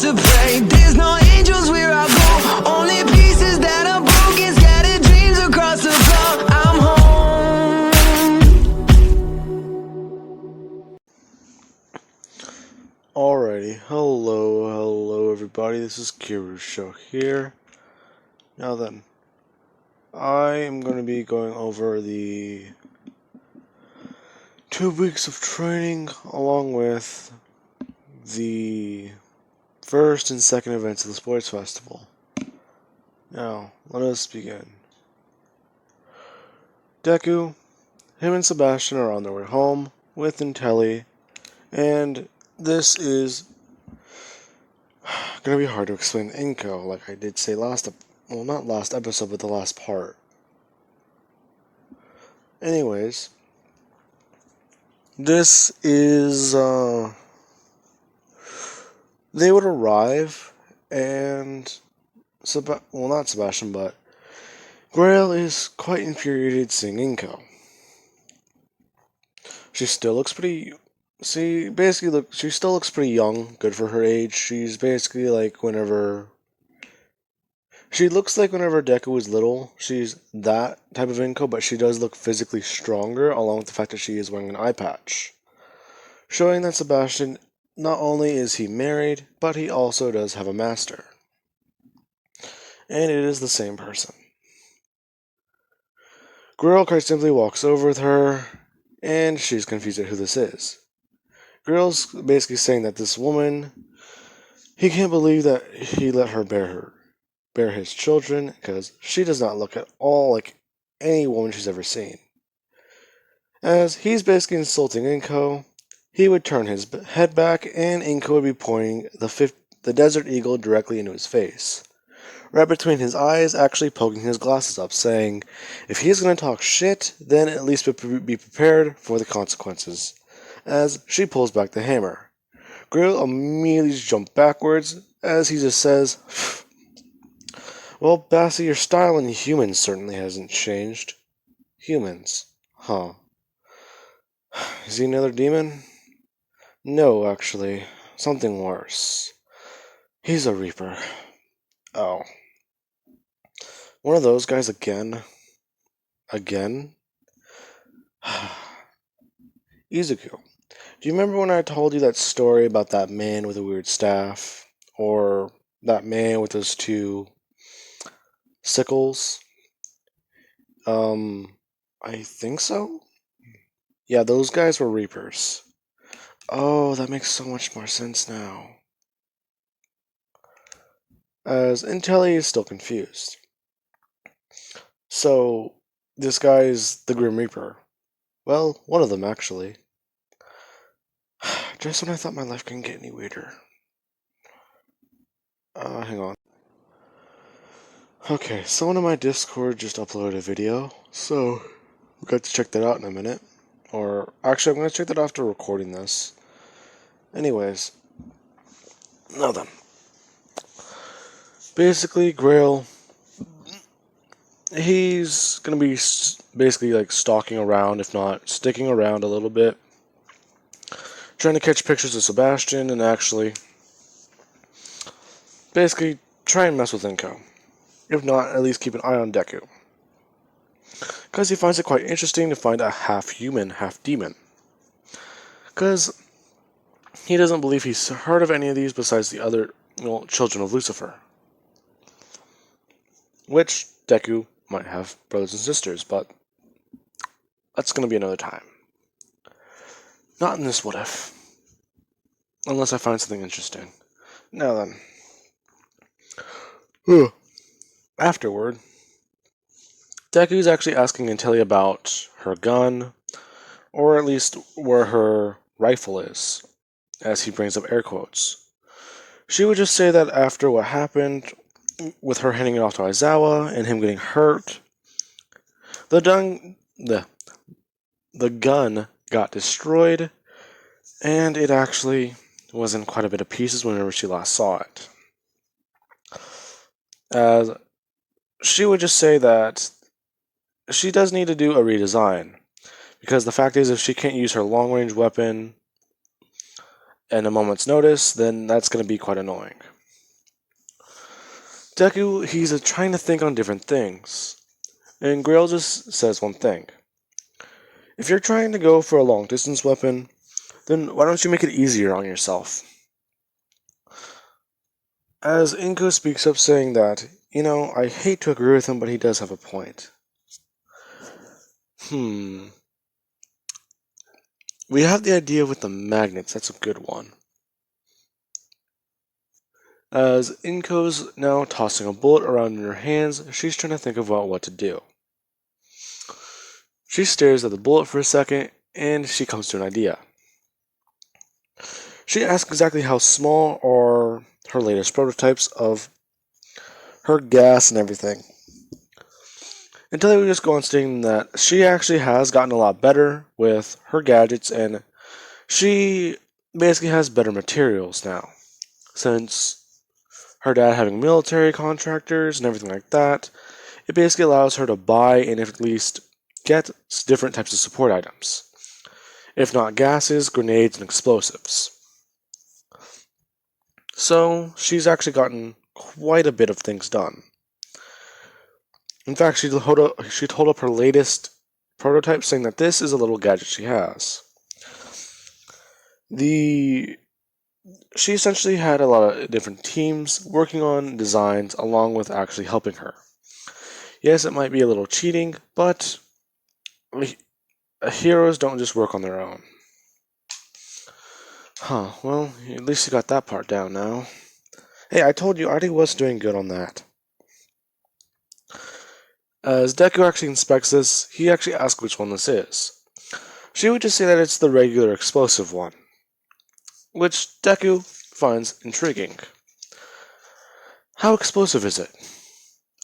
to pray. There's no angels where I go, only pieces that are broken, scattered dreams across the floor. I'm home. Alrighty, hello everybody, this is Kirusho here. Now then, I am going to be going over the 2 weeks of training along with the first and second events of the sports festival. Now, let us begin. Deku, him and Sebastian are on their way home with Intelli, and this is going to be hard to explain Inko, like I did say not last episode, but the last part. Anyways, this is, they would arrive, and, not Sebastian, but Grail is quite infuriated seeing Inko. She still looks pretty, she still looks pretty young, good for her age. She's basically like she looks like whenever Deku was little. She's that type of Inko, but she does look physically stronger, along with the fact that she is wearing an eye patch. Showing that Sebastian, not only is he married, but he also does have a master. And it is the same person. Girl quite simply walks over with her, and she's confused at who this is. Girl's basically saying that this woman, he can't believe that he let her bear his children, because she does not look at all like any woman she's ever seen. As he's basically insulting Inko, he would turn his head back and Inko would be pointing the Desert Eagle directly into his face, right between his eyes, actually poking his glasses up, saying, if he's going to talk shit, then at least be prepared for the consequences, as she pulls back the hammer. Grill immediately jumps backwards, as he just says, well, Bassie, your style in humans certainly hasn't changed. Humans? Huh. Is he another demon? No, actually. Something worse. He's a Reaper. Oh. One of those guys again? Again? Izuku. Do you remember when I told you that story about that man with a weird staff? Or that man with those two sickles? I think so? Yeah, those guys were Reapers. Oh, that makes so much more sense now. As Intelli is still confused. So, this guy is the Grim Reaper. Well, one of them, actually. Just when I thought my life couldn't get any weirder. Hang on. Okay, someone in my Discord just uploaded a video, so we got to check that out in a minute. Or, actually, I'm going to check that out after recording this. Anyways. Now then. Basically, Grail, he's going to be basically like stalking around, if not sticking around a little bit, trying to catch pictures of Sebastian and actually basically try and mess with Inko. If not, at least keep an eye on Deku, because he finds it quite interesting to find a half-human, half-demon, because he doesn't believe he's heard of any of these besides the other children of Lucifer, which Deku might have brothers and sisters, but that's going to be another time. Not in this what if. Unless I find something interesting. Now then. Afterward, Deku's actually asking Intelli about her gun, or at least where her rifle is, as he brings up air quotes. She would just say that after what happened, with her handing it off to Aizawa and him getting hurt, the gun got destroyed, and it actually was in quite a bit of pieces whenever she last saw it. As she would just say that she does need to do a redesign, because the fact is, if she can't use her long-range weapon in a moment's notice, then that's going to be quite annoying. Deku, he's trying to think on different things. And Grail just says one thing. If you're trying to go for a long distance weapon, then why don't you make it easier on yourself? As Inko speaks up saying that, I hate to agree with him, but he does have a point. We have the idea with the magnets, that's a good one. As Inko's now tossing a bullet around in her hands, she's trying to think about what to do. She stares at the bullet for a second, and she comes to an idea. She asks exactly how small are her latest prototypes of her gas and everything. Until they would just go on stating that she actually has gotten a lot better with her gadgets, and she basically has better materials now. Since her dad having military contractors and everything like that, it basically allows her to buy and at least get different types of support items. If not gases, grenades, and explosives. So, she's actually gotten quite a bit of things done. In fact, she told up her latest prototype saying that this is a little gadget she has. She essentially had a lot of different teams working on designs along with actually helping her. Yes, it might be a little cheating, but heroes don't just work on their own. Well, at least you got that part down now. Hey, I told you Artie was doing good on that. As Deku actually inspects this, he actually asks which one this is. She would just say that it's the regular explosive one, which Deku finds intriguing. How explosive is it?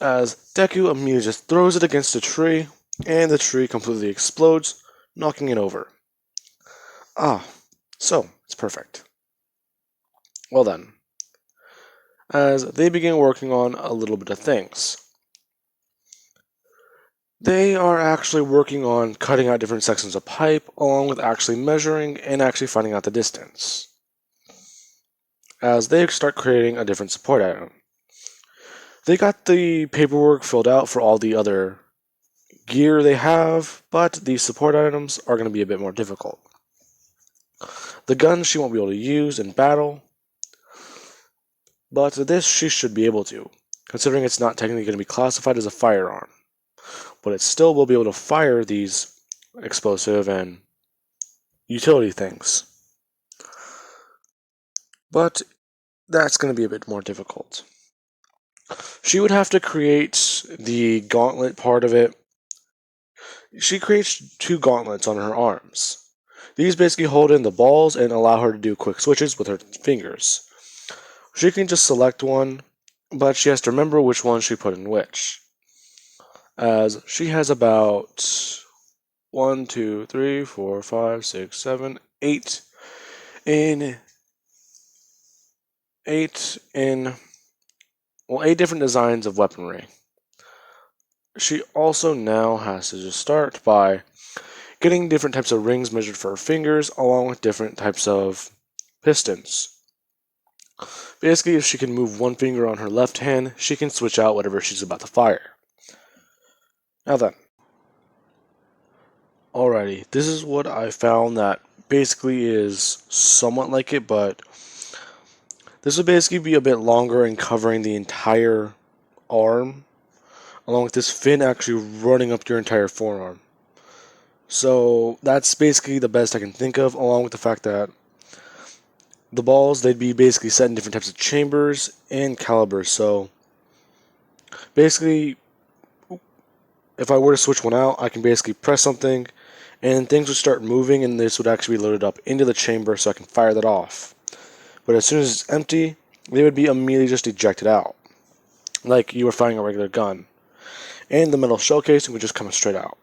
As Deku immediately just throws it against a tree, and the tree completely explodes, knocking it over. So, it's perfect. Well then, as they begin working on a little bit of things. They are actually working on cutting out different sections of pipe, along with actually measuring and actually finding out the distance. As they start creating a different support item. They got the paperwork filled out for all the other gear they have, but the support items are going to be a bit more difficult. The gun she won't be able to use in battle, but this she should be able to, considering it's not technically going to be classified as a firearm. But it still will be able to fire these explosive and utility things. But that's going to be a bit more difficult. She would have to create the gauntlet part of it. She creates 2 gauntlets on her arms. These basically hold in the balls and allow her to do quick switches with her fingers. She can just select one, but she has to remember which one she put in which. As she has about 1, 2, 3, 4, 5, 6, 7, 8 8 different designs of weaponry. She also now has to just start by getting different types of rings measured for her fingers, along with different types of pistons. Basically, if she can move one finger on her left hand, she can switch out whatever she's about to fire. Now then. Alrighty, this is what I found that basically is somewhat like it, but this would basically be a bit longer and covering the entire arm, along with this fin actually running up your entire forearm. So that's basically the best I can think of, along with the fact that the balls, they'd be basically set in different types of chambers and calibers. So basically, if I were to switch one out, I can basically press something and things would start moving, and this would actually be loaded up into the chamber so I can fire that off. But as soon as it's empty, they would be immediately just ejected out, like you were firing a regular gun. And the metal shell casing would just come straight out.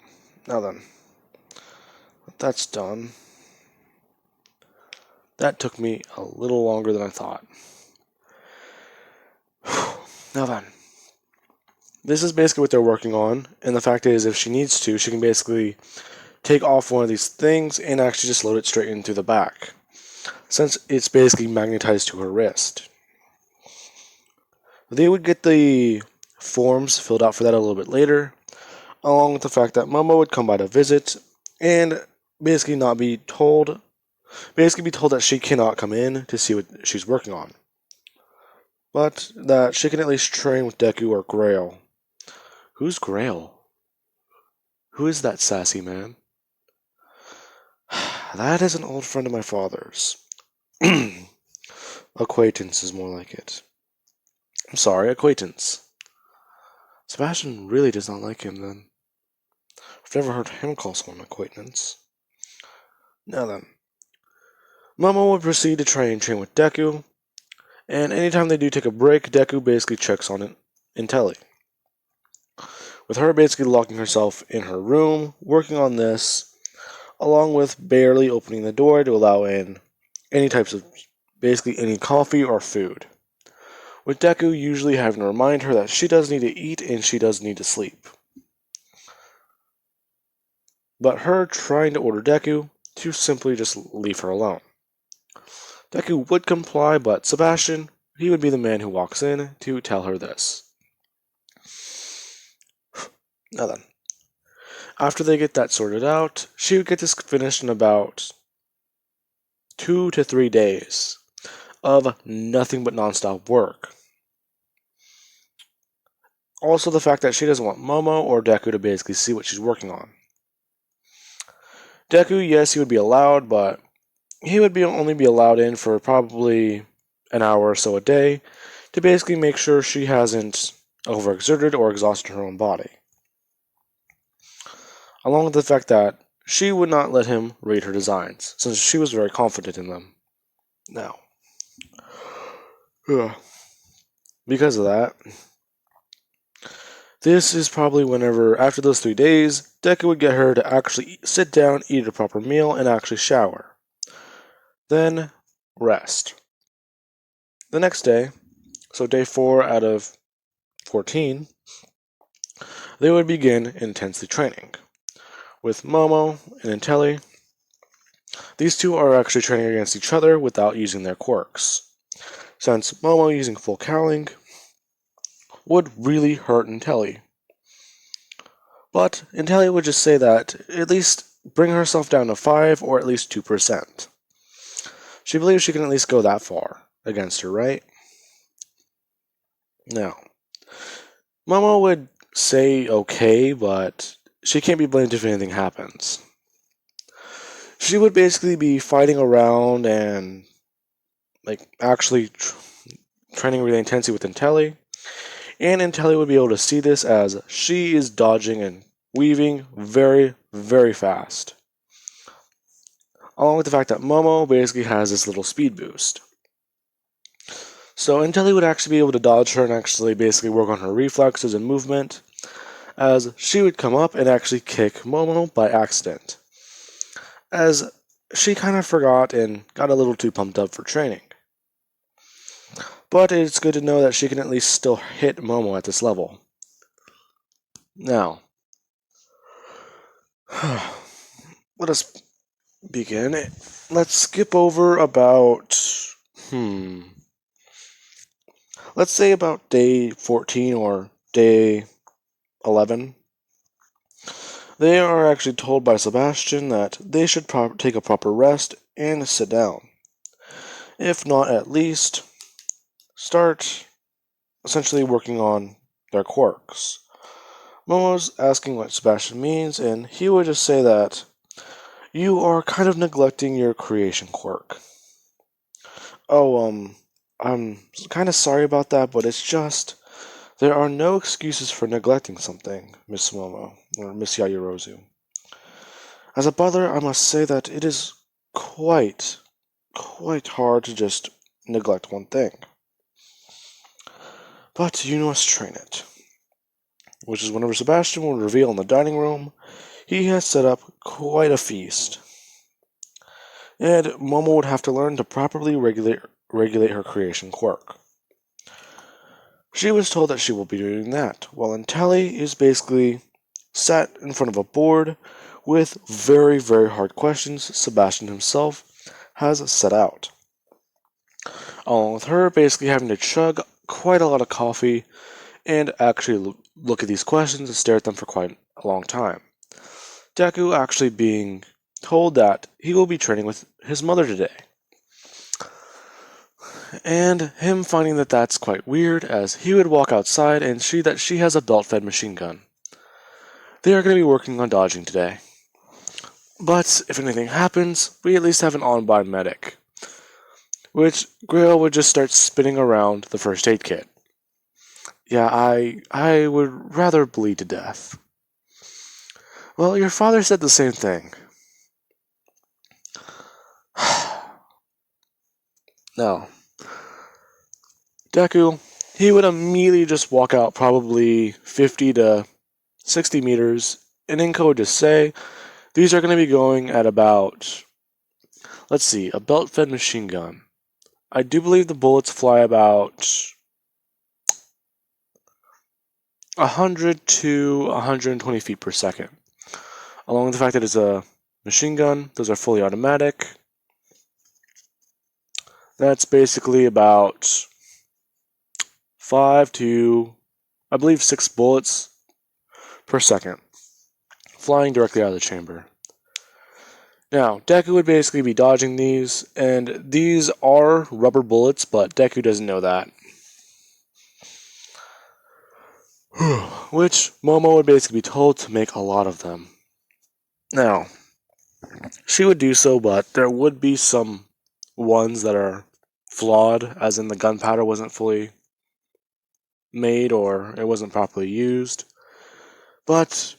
Now then, that's done. That took me a little longer than I thought. Now then, this is basically what they're working on, and the fact is, if she needs to, she can basically take off one of these things and actually just load it straight into the back, since it's basically magnetized to her wrist. They would get the forms filled out for that a little bit later, along with the fact that Momo would come by to visit and basically be told that she cannot come in to see what she's working on, but that she can at least train with Deku or Grail. Who's Grail? Who is that sassy man? That is an old friend of my father's. Acquaintance is more like it. I'm sorry, acquaintance. Sebastian really does not like him then. I've never heard him call someone an acquaintance. Now then. Momo would proceed to try and train with Deku, and anytime they do take a break, Deku basically checks on it in Telly. With her basically locking herself in her room, working on this, along with barely opening the door to allow in any types of, basically any coffee or food. With Deku usually having to remind her that she does need to eat and she does need to sleep. But her trying to order Deku to simply just leave her alone. Deku would comply, but Sebastian, he would be the man who walks in to tell her this. Now then, after they get that sorted out, she would get this finished in about 2 to 3 days of nothing but non-stop work. Also the fact that she doesn't want Momo or Deku to basically see what she's working on. Deku, yes, he would be allowed, but he would only be allowed in for probably an hour or so a day to basically make sure she hasn't overexerted or exhausted her own body. Along with the fact that she would not let him read her designs, since she was very confident in them. Now, because of that, this is probably whenever, after those 3 days, Deku would get her to actually sit down, eat a proper meal, and actually shower. Then, rest. The next day, so day 4 out of 14, they would begin intensely training. With Momo and Intelli, these two are actually training against each other without using their quirks, since Momo using full cowling would really hurt Intelli. But Intelli would just say that at least bring herself down to 5 or at least 2%. She believes she can at least go that far against her, right? Now, Momo would say okay, but she can't be blamed if anything happens. She would basically be fighting around and actually training really intensely with Intelli, and Intelli would be able to see this as she is dodging and weaving very, very fast. Along with the fact that Momo basically has this little speed boost. So Intelli would actually be able to dodge her and actually basically work on her reflexes and movement, as she would come up and actually kick Momo by accident, as she kind of forgot and got a little too pumped up for training. But it's good to know that she can at least still hit Momo at this level. Now, let us begin. Let's skip over about, let's say about day 14 or day 11. They are actually told by Sebastian that they should take a proper rest and sit down. If not, at least start essentially working on their quirks. Momo's asking what Sebastian means, and he would just say that you are kind of neglecting your creation quirk. Oh, I'm kind of sorry about that, but it's just there are no excuses for neglecting something, Miss Momo, or Miss Yayorozu. As a brother, I must say that it is quite hard to just neglect one thing. But you must train it. Which is whenever Sebastian will reveal in the dining room, he has set up quite a feast. And Momo would have to learn to properly regulate her creation quirk. She was told that she will be doing that, while Intelli is basically sat in front of a board with very, very hard questions Sebastian himself has set out. Along with her basically having to chug quite a lot of coffee and actually look at these questions and stare at them for quite a long time. Deku actually being told that he will be training with his mother today. And him finding that that's quite weird, as he would walk outside and see that she has a belt-fed machine gun. They are going to be working on dodging today. But if anything happens, we at least have an on-by medic, which Grail would just start spinning around the first aid kit. Yeah, I would rather bleed to death. Well, your father said the same thing. No. Deku, he would immediately just walk out probably 50 to 60 meters, and Inko would just say, these are going to be going at about, let's see, a belt-fed machine gun. I do believe the bullets fly about 100 to 120 feet per second. Along with the fact that it's a machine gun, those are fully automatic. That's basically about 5 to, I believe, 6 bullets per second, flying directly out of the chamber. Now, Deku would basically be dodging these, and these are rubber bullets, but Deku doesn't know that. Which Momo would basically be told to make a lot of them. Now, she would do so, but there would be some ones that are flawed, as in the gunpowder wasn't fully made or it wasn't properly used. But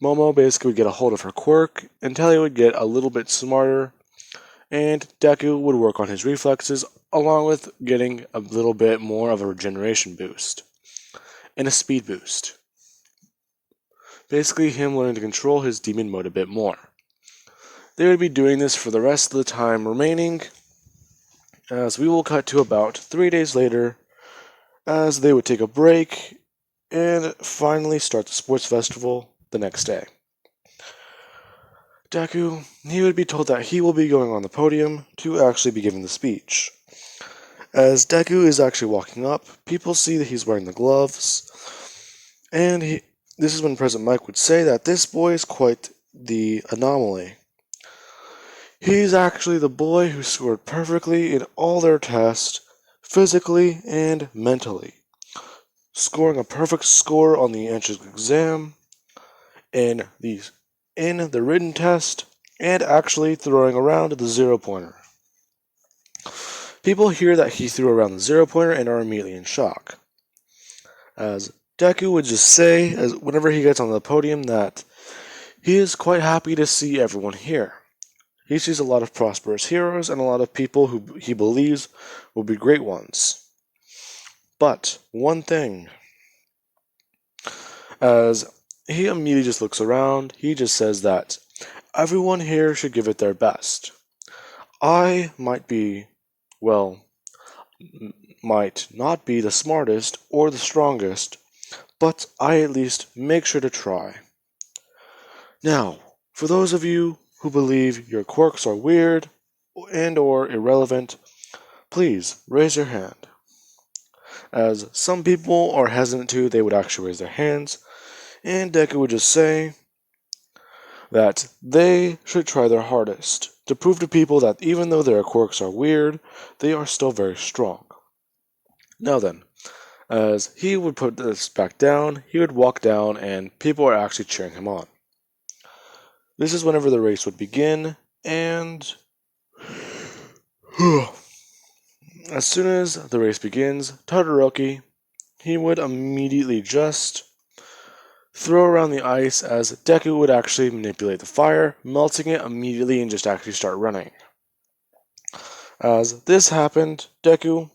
Momo basically would get a hold of her quirk until he would get a little bit smarter, and Deku would work on his reflexes along with getting a little bit more of a regeneration boost and a speed boost. Basically him learning to control his demon mode a bit more. They would be doing this for the rest of the time remaining, as we will cut to about 3 days later, as they would take a break and finally start the sports festival the next day. Deku, he would be told that he will be going on the podium to actually be giving the speech. As Deku is actually walking up, people see that he's wearing the gloves, and this is when President Mike would say that this boy is quite the anomaly. He's actually the boy who scored perfectly in all their tests, physically and mentally, scoring a perfect score on the entrance exam, in the written test, and actually throwing around the 0-pointer. People hear that he threw around the 0-pointer and are immediately in shock, as Deku would just say, as whenever he gets on the podium, that he is quite happy to see everyone here. He sees a lot of prosperous heroes and a lot of people who he believes will be great ones. But one thing, as he immediately just looks around, he just says that everyone here should give it their best. I might not be the smartest or the strongest, but I at least make sure to try. Now, for those of you who believe your quirks are weird and or irrelevant, please raise your hand. As some people are hesitant to, they would actually raise their hands, and Deku would just say that they should try their hardest to prove to people that even though their quirks are weird, they are still very strong. Now then, as he would put this back down, he would walk down and people are actually cheering him on. This is whenever the race would begin, and as soon as the race begins, Todoroki, he would immediately just throw around the ice, as Deku would actually manipulate the fire, melting it immediately and just actually start running. As this happened, Deku,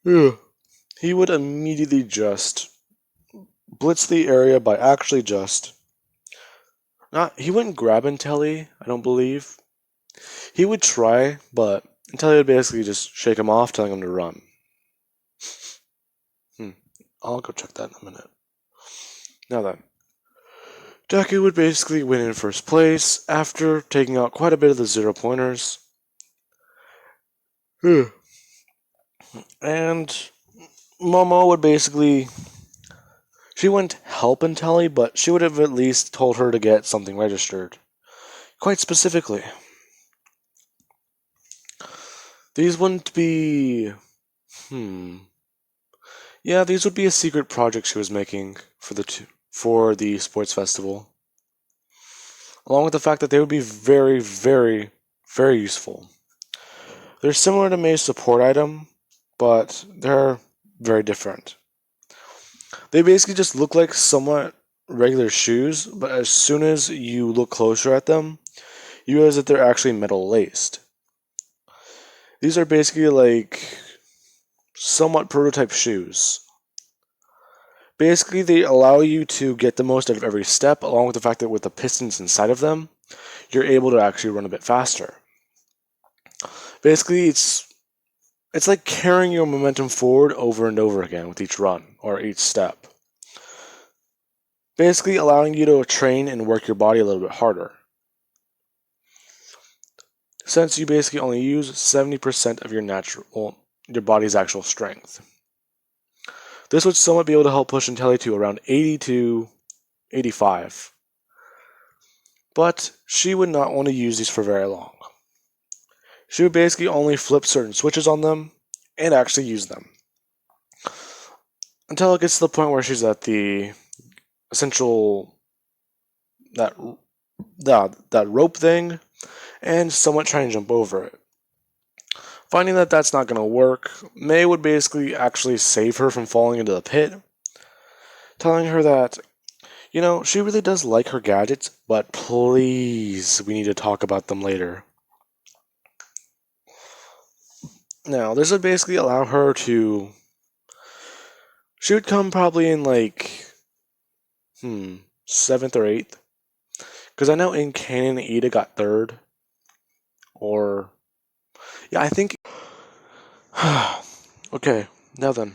he would immediately just blitz the area by actually just he wouldn't grab Intelli, I don't believe. He would try, but Intelli would basically just shake him off, telling him to run. I'll go check that in a minute. Now then, Deku would basically win in first place after taking out quite a bit of the 0-pointers. And Momo would basically, she wouldn't help Intelli, but she would have at least told her to get something registered. Quite specifically. These wouldn't be... Yeah, these would be a secret project she was making for the sports festival. Along with the fact that they would be very, very, very useful. They're similar to May's support item, but they're very different. They basically just look like somewhat regular shoes, but as soon as you look closer at them, you realize that they're actually metal laced. These are basically like somewhat prototype shoes. Basically, they allow you to get the most out of every step, along with the fact that with the pistons inside of them, you're able to actually run a bit faster. Basically, it's like carrying your momentum forward over and over again with each run, or each step. Basically, allowing you to train and work your body a little bit harder. Since you basically only use 70% of your body's actual strength. This would somewhat be able to help push Intelli to around 80 to 85. But she would not want to use these for very long. She would basically only flip certain switches on them and actually use them. Until it gets to the point where she's at the essential that rope thing and somewhat try and jump over it. Finding that that's not going to work, May would basically actually save her from falling into the pit, telling her that, she really does like her gadgets, but please, we need to talk about them later. Now, this would basically allow her to... She would come probably in 7th or 8th. Because I know in canon, Ida got 3rd. Or... Yeah, I think... Okay, now then.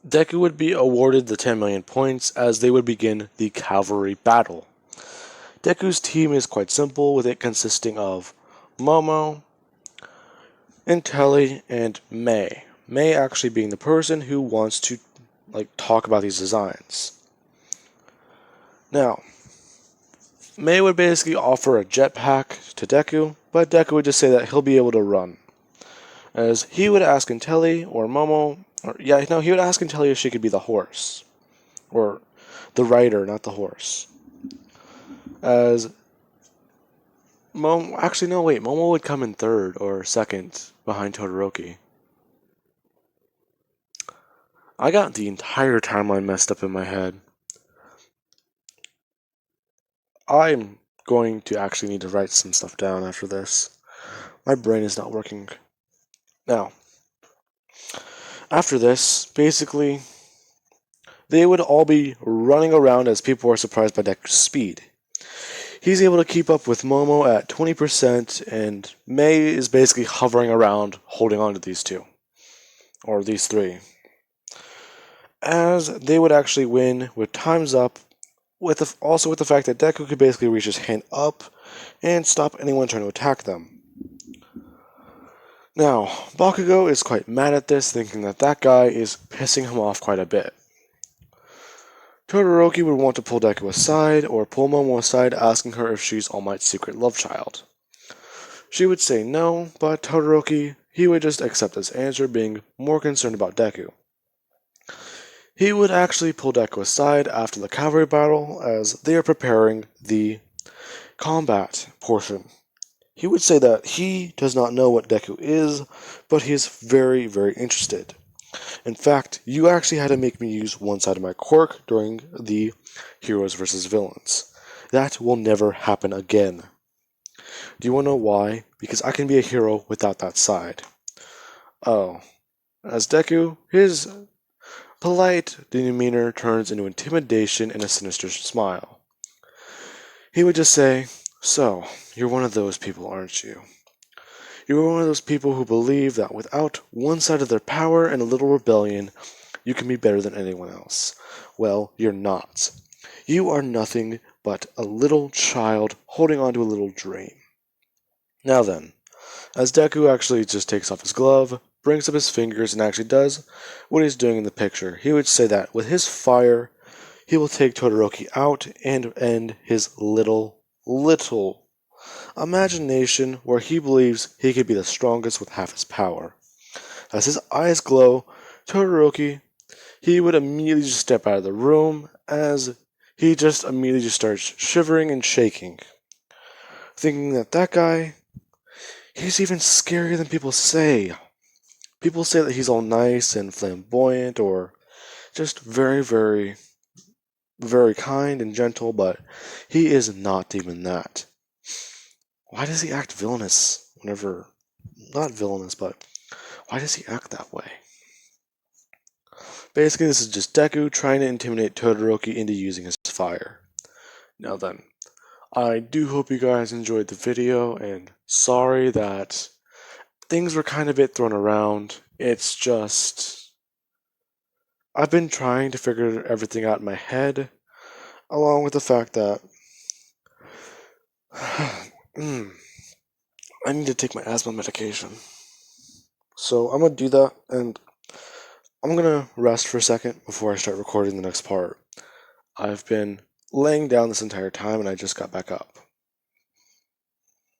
Deku would be awarded the 10 million points as they would begin the cavalry battle. Deku's team is quite simple, with it consisting of Momo, Intelli, and May. May actually being the person who wants to talk about these designs. Now, May would basically offer a jetpack to Deku, but Deku would just say that he'll be able to run. As he would ask Intelli or Momo, he would ask Intelli if she could be the horse. Or the rider, not the horse. As Momo would come in 3rd or 2nd behind Todoroki. I got the entire timeline messed up in my head. I'm going to actually need to write some stuff down after this. My brain is not working. Now, after this, basically, they would all be running around as people are surprised by Deku's speed. He's able to keep up with Momo at 20%, and May is basically hovering around, holding on to these two. Or these three. As they would actually win with times up, also with the fact that Deku could basically reach his hand up and stop anyone trying to attack them. Now, Bakugo is quite mad at this, thinking that guy is pissing him off quite a bit. Todoroki would want to pull Deku aside, or pull Momo aside, asking her if she's All Might's secret love child. She would say no, but Todoroki, he would just accept this answer, being more concerned about Deku. He would actually pull Deku aside after the cavalry battle, as they are preparing the combat portion. He would say that he does not know what Deku is, but he is very, very interested. In fact, you actually had to make me use one side of my quirk during the Heroes vs. Villains. That will never happen again. Do you want to know why? Because I can be a hero without that side. Oh. As Deku, his polite demeanor turns into intimidation and a sinister smile. He would just say, "So, you're one of those people, aren't you? You're one of those people who believe that without one side of their power and a little rebellion, you can be better than anyone else. Well, you're not. You are nothing but a little child holding on to a little dream." Now then, as Deku actually just takes off his glove, brings up his fingers and actually does what he's doing in the picture. He would say that with his fire, he will take Todoroki out and end his little imagination where he believes he could be the strongest with half his power. As his eyes glow, Todoroki, he would immediately just step out of the room as he just immediately just starts shivering and shaking, thinking that that guy, he's even scarier than people say. People say that he's all nice and flamboyant or just very, very, very kind and gentle, but he is not even that. Why does he act villainous whenever... Not villainous, but why does he act that way? Basically, this is just Deku trying to intimidate Todoroki into using his fire. Now then, I do hope you guys enjoyed the video, and sorry that things were kind of a bit thrown around. It's just... I've been trying to figure everything out in my head, along with the fact that I need to take my asthma medication. So I'm going to do that, and I'm going to rest for a second before I start recording the next part. I've been laying down this entire time, and I just got back up.